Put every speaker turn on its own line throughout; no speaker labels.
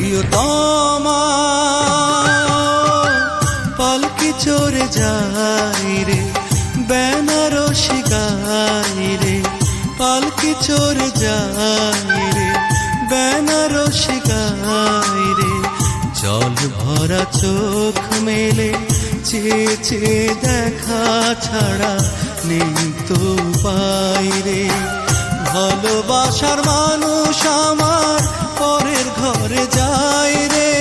প্রিয়তমা পালকি চড়ে যাই রে বেনারসি গাই রে, পালকি চড়ে যাই রে বেনারসি গাই রে। জল ভরা চোখ মেলে চেয়ে চেয়ে দেখা ছাড়া নেই তো উপায় রে। ভালোবাসার মানুষ আমার পরের ঘরে যায় রে,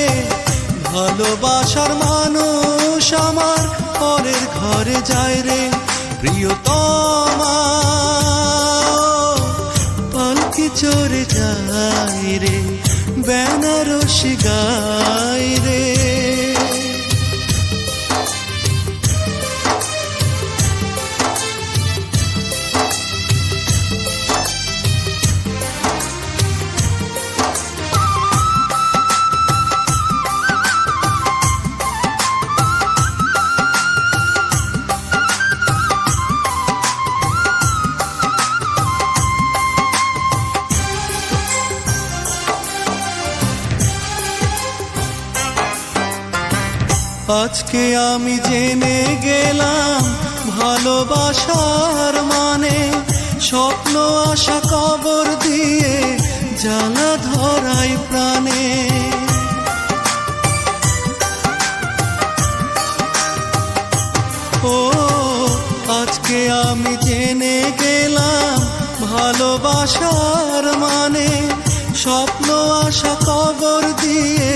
ভালোবাসার মানুষ আমার পরের ঘরে যায় রে। প্রিয়তমা পালকি চড়ে যাই রে বেনারসি গাই রে। আজকে আমি জেনে গেলাম ভালোবাসার মানে, স্বপ্ন আশা কবর দিয়ে জ্বালা ধরাই প্রাণে। ও আজকে আমি জেনে গেলাম ভালোবাসার মানে, স্বপ্ন আশা কবর দিয়ে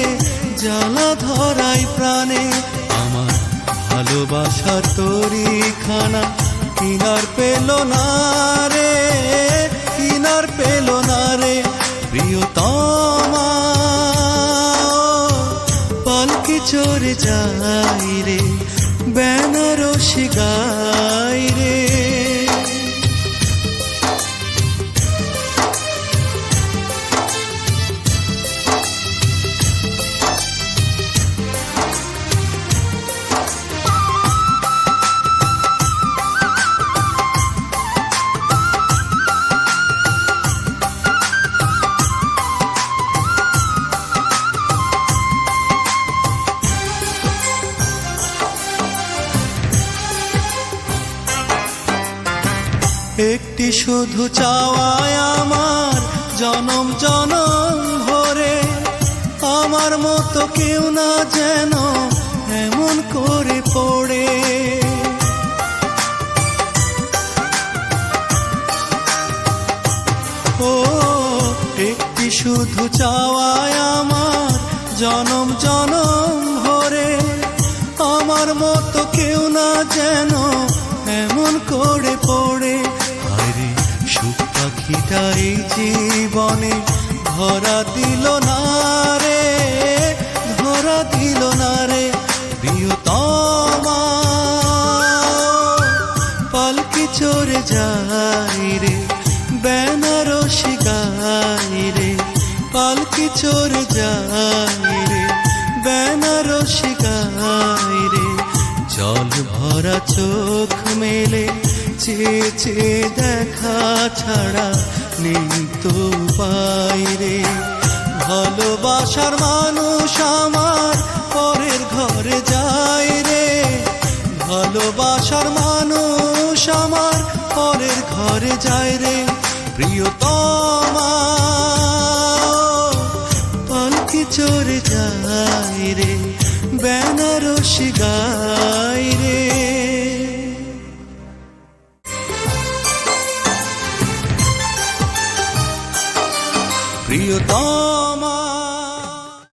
জ্বালা ধরাই প্রাণে। আমার ভালোবাসার তরিখানা কিনার পেল না রে, কিনার পেল না রে। প্রিয়তমা পালকি চড়ে যাই রে বেনারসি গাই রে। একটি শুধু চাওয়ায় আমার জনম জনম ভরে, আমার মতো কেউ না যেন এমন করে পড়ে। ও একটি শুধু চাওয়ায় আমার জনম জনম ভরে, আমার মতো কেউ না যেন এমন করে পড়ে। সুখ পাখিটা এই জীবনে ধরা দিল না রে, ধরা দিল না রে। প্রিয়তমা পালকি চড়ে যাই রে বেনারসি গাই রে, পালকি চড়ে যাই রে বেনারসি গাই রে। জল ভরা চোখ মেলে চেয়ে চেয়ে দেখা ছাড়া নেই তো উপায় রে। ভালোবাসার মানুষ আমার পরের ঘরে যায় রে, ভালোবাসার মানুষ আমার পরের ঘরে যায় রে। প্রিয়তমা পালকি চড়ে যাই রে বেনারসি গাই রে। প্রিয়তমা